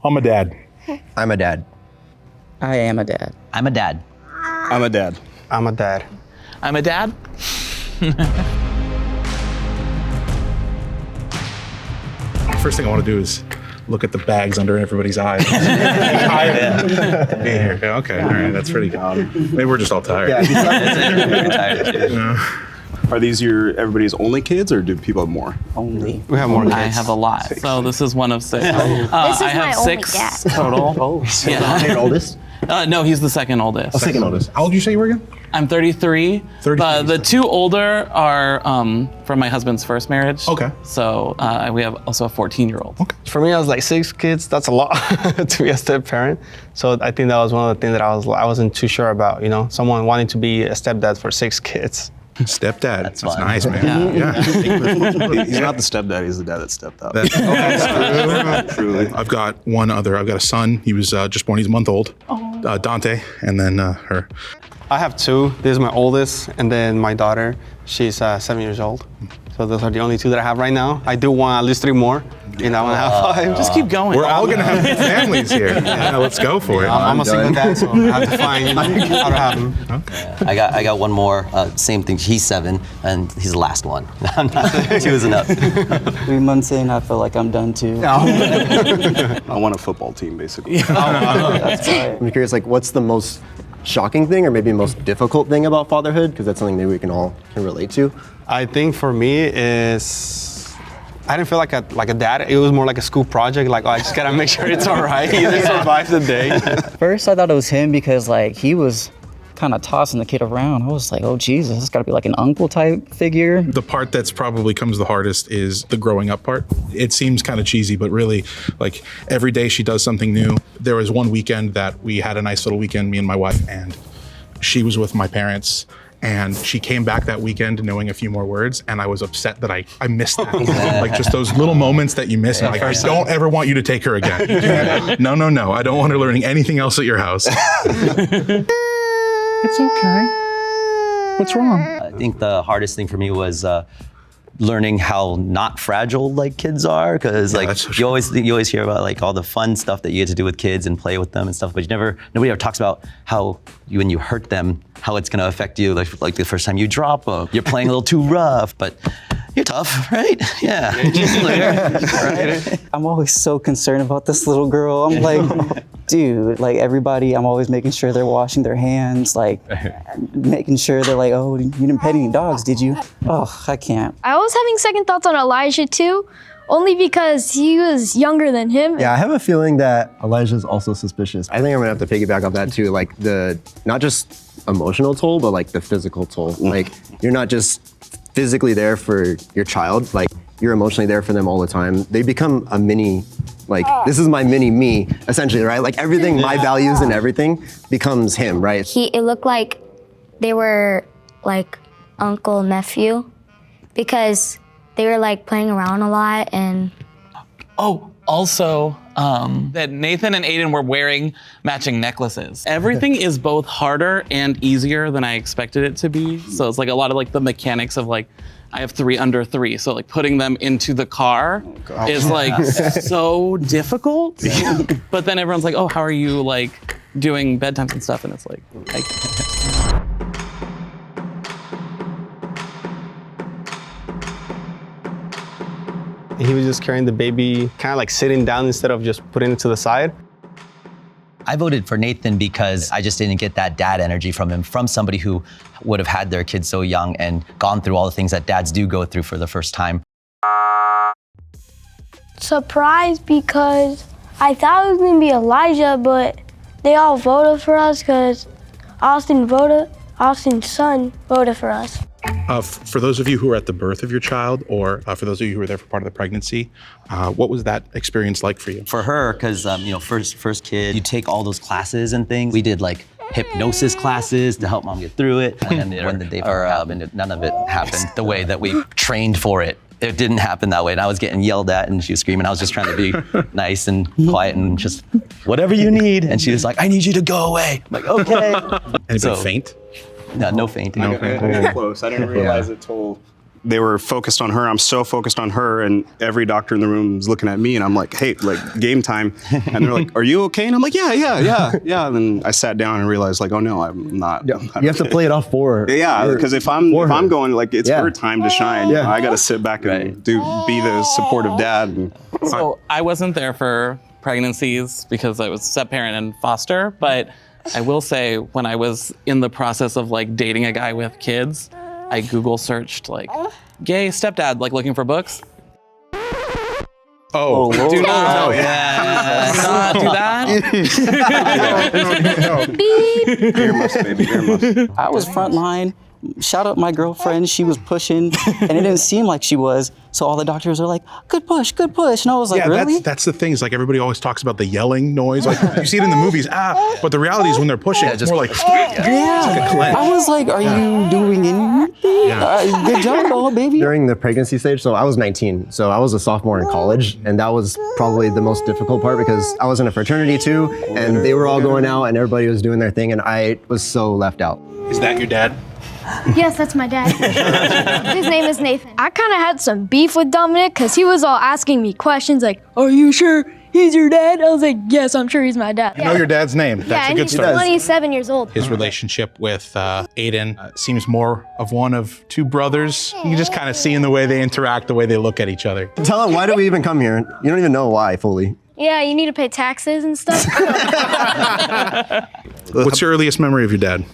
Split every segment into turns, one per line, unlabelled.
I'm a dad.
I'm a dad.
I am a dad.
I'm a dad.
I'm a dad.
I'm a dad.
I'm a dad.
First thing I want to do is look at the bags under everybody's eyes. Tired. Yeah, okay, all right, that's pretty good. Maybe we're just all tired.
Very tired too.
Yeah.
Are these everybody's only kids, or do people have more?
Only.
We have more kids.
I have a lot. So this is one of 6.
This is
I have
my only
6
cat.
total.
Yeah. You're oldest?
No, he's the second oldest.
Second oldest.
How old did you say you were again?
I'm 33.
33.
The 2 older are from my husband's first marriage.
Okay.
So we have also a 14-year-old.
Okay.
For me, I was like 6 kids. That's a lot to be a step parent. So I think that was one of the things that I wasn't too sure about. You know, someone wanting to be a stepdad for 6 kids.
Stepdad. That's
fun.
nice, man. Yeah.
He's not the stepdad, he's the dad that stepped up.
Truly. I've got one other. I've got a son. He was just born. He's a month old. Dante, and then her.
I have 2. This is my oldest, and then my daughter. She's 7 years old. So those are the only 2 that I have right now. I do want at least 3 more. You know, I want to have 5.
Just keep going.
We're all gonna have big families here. Yeah, let's go for it.
I'm a single dad, so I have to find how to have them.
I got one more. Same thing. He's 7, and he's the last one. 2 is enough.
3 months in, I feel like I'm done too.
I want a football team, basically.
That's right.
I'm curious, like, what's the most shocking thing or maybe most difficult thing about fatherhood? Because that's something that we can all relate to.
I think for me is I didn't feel like a dad. It was more like a school project. Like, oh, I just gotta make sure it's all right. He survives the day.
First, I thought it was him because like he was kind of tossing the kid around. I was like, oh Jesus, it's got to be like an uncle type figure.
The part that's probably comes the hardest is the growing up part. It seems kind of cheesy, but really, like every day she does something new. There was one weekend that we had a nice little weekend, me and my wife, and she was with my parents. And she came back that weekend knowing a few more words, and I was upset that I missed that. Like just those little moments that you miss. Like, I don't ever want you to take her again. No. I don't want her learning anything else at your house. It's okay. What's wrong?
I think the hardest thing for me was learning how not fragile like kids are, because like
that's so
you always hear about like all the fun stuff that you get to do with kids and play with them and stuff, but nobody ever talks about how when you hurt them, how it's going to affect you. Like the first time you drop them, you're playing a little too rough, but you're tough, right? Yeah. Right?
I'm always so concerned about this little girl. I'm like, dude, like everybody, I'm always making sure they're washing their hands, like making sure they're like, oh, you didn't pet any dogs, did you? Oh, I can't.
I was having second thoughts on Elijah too, only because he was younger than him.
Yeah, I have a feeling that Elijah's also suspicious. I think I'm gonna have to piggyback off that too, like the, not just emotional toll, but like the physical toll. Like you're not just physically there for your child, like you're emotionally there for them all the time. They become a mini, like this is my mini me, essentially, right? Like everything, my values and everything becomes him, right?
It looked like they were like uncle, nephew, because they were like playing around a lot and.
Oh, also, that Nathan and Aiden were wearing matching necklaces. Everything is both harder and easier than I expected it to be. So it's like a lot of like the mechanics of like, I have 3 under 3. So like putting them into the car is like so difficult. But then everyone's like, oh, how are you like doing bedtimes and stuff? And it's like,
He was just carrying the baby, kind of like sitting down instead of just putting it to the side.
I voted for Nathan because I just didn't get that dad energy from him, from somebody who would have had their kids so young and gone through all the things that dads do go through for the first time.
Surprised because I thought it was gonna be Elijah, but they all voted for us because Austin's son voted for us.
For those of you who were at the birth of your child, or for those of you who were there for part of the pregnancy, what was that experience like for you?
For her, because first kid, you take all those classes and things. We did like hypnosis classes to help mom get through it. And then when the day happened, none of it happened the way that we trained for it. It didn't happen that way. And I was getting yelled at and she was screaming. I was just trying to be nice and quiet and just whatever you need. And she was like, I need you to go away. I'm like, okay.
Anybody faint?
No fainting.
I got close. I didn't realize it till they were focused on her. I'm so focused on her, and every doctor in the room is looking at me, and I'm like, hey, like game time. And they're like, are you okay? And I'm like, yeah. And then I sat down and realized like, oh no, I'm not.
You have to play it off for her.
Yeah, because if I'm going, like, it's her time to shine.
Yeah.
I got to sit back and be the supportive dad. And,
So I wasn't there for pregnancies because I was step parent and foster, but I will say when I was in the process of like dating a guy with kids, I Google searched like gay stepdad, like looking for books.
Oh,
Do not, do not do that.
earmuffs, baby, earmuffs.
I was frontline. Shout out my girlfriend. She was pushing, and it didn't seem like she was. So all the doctors are like, "Good push, good push," and I was like,
yeah,
"Really?"
that's the thing. Is like everybody always talks about the yelling noise. Like you see it in the movies, but the reality is when they're pushing, it's more like
Yeah. I was like, "Are you doing anything? Good job, oh baby."
During the pregnancy stage, so I was 19, so I was a sophomore in college, and that was probably the most difficult part because I was in a fraternity too, and they were all going out, and everybody was doing their thing, and I was so left out.
Is that your dad?
Yes, that's my dad. His name is Nathan. I kind of had some beef with Dominic because he was all asking me questions like, "Are you sure he's your dad?" I was like, "Yes, I'm sure he's my dad."
You know your dad's name. That's
Yeah,
a
and
good
he's
start.
27 years old.
His relationship with Aiden seems more of one of two brothers. You can just kind of see in the way they interact, the way they look at each other.
Tell him, why do we even come here? You don't even know why fully.
Yeah, you need to pay taxes and stuff.
What's your earliest memory of your dad?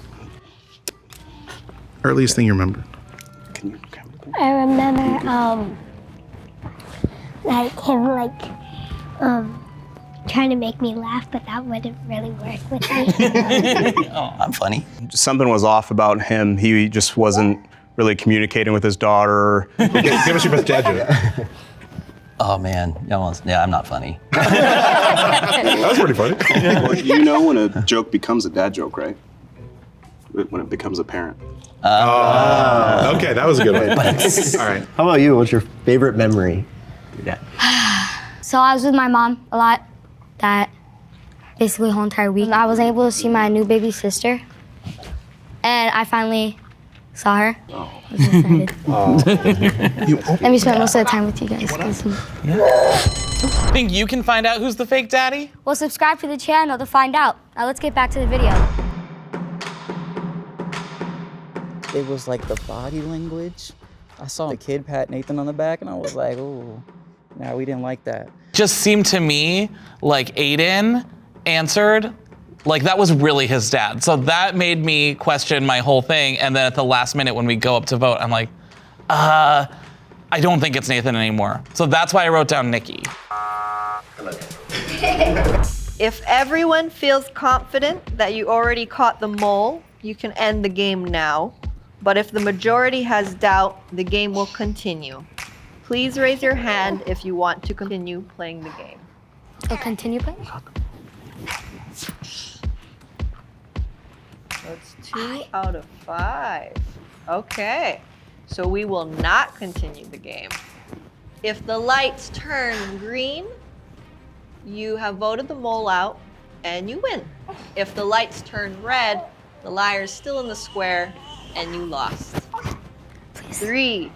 Earliest thing you remember?
I remember like him trying to make me laugh, but that wouldn't really work with me.
Oh, I'm funny.
Something was off about him. He just wasn't really communicating with his daughter.
Give us your best dad joke.
Oh man, I'm not funny.
That was pretty funny.
Well, you know when a joke becomes a dad joke, right? When it becomes apparent.
Okay, that was a good one. All right.
How about you? What's your favorite memory? Yeah.
So I was with my mom a lot, that basically the whole entire week. I was able to see my new baby sister, and I finally saw her. I was excited. Let me spend most of the time with you guys.
Think you can find out who's the fake daddy?
Well, subscribe to the channel to find out. Now let's get back to the video.
It was like the body language. I saw a kid pat Nathan on the back, and I was like, "Oh, no, we didn't like that."
Just seemed to me like Aiden answered like that was really his dad. So that made me question my whole thing. And then at the last minute when we go up to vote, I'm like, I don't think it's Nathan anymore. So that's why I wrote down Nikki.
If everyone feels confident that you already caught the mole, you can end the game now. But if the majority has doubt, the game will continue. Please raise your hand if you want to continue playing the game.
So continue playing.
That's 2 out of 5. Okay, so we will not continue the game. If the lights turn green, you have voted the mole out and you win. If the lights turn red, the liar is still in the square and you lost. 3,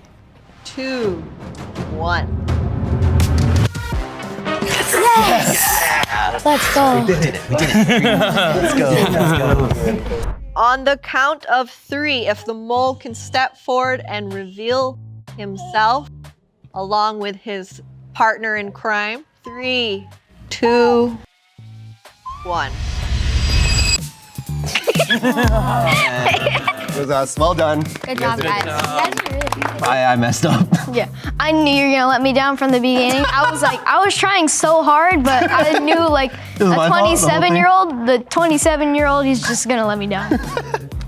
2, 1.
Yes! Let's go.
We did it. Let's go.
On the count of 3, if the mole can step forward and reveal himself along with his partner in crime. 3, 2, 1.
It was well done.
Good job, guys. You guys are really good.
I messed up.
Yeah, I knew you were gonna let me down from the beginning. I was trying so hard, but I knew like a
my fault, the whole thing.
27-year-old, he's just gonna let me down.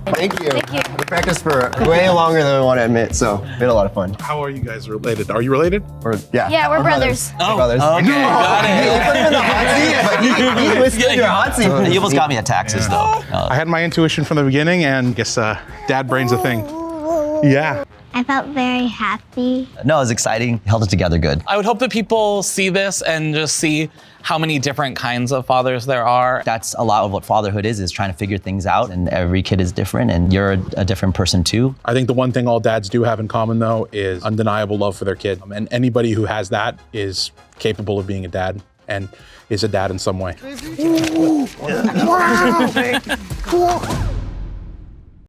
Thank you.
Thank you.
We practiced for way longer than we want to admit, so we had a lot of fun.
How are you guys related? Are you related?
Or yeah.
Yeah, we're brothers.
We're brothers.
Okay, got it.
You put him in the hot seat, but he withstood your hot seat.
You almost got me at taxes though.
I had my intuition from the beginning, and guess dad brain's a thing. Yeah.
I felt very happy.
No, it was exciting. Held it together good.
I would hope that people see this and just see how many different kinds of fathers there are.
That's a lot of what fatherhood is trying to figure things out, and every kid is different, and you're a different person too.
I think the one thing all dads do have in common, though, is undeniable love for their kid. And anybody who has that is capable of being a dad and is a dad in some way.
Wow. Cool.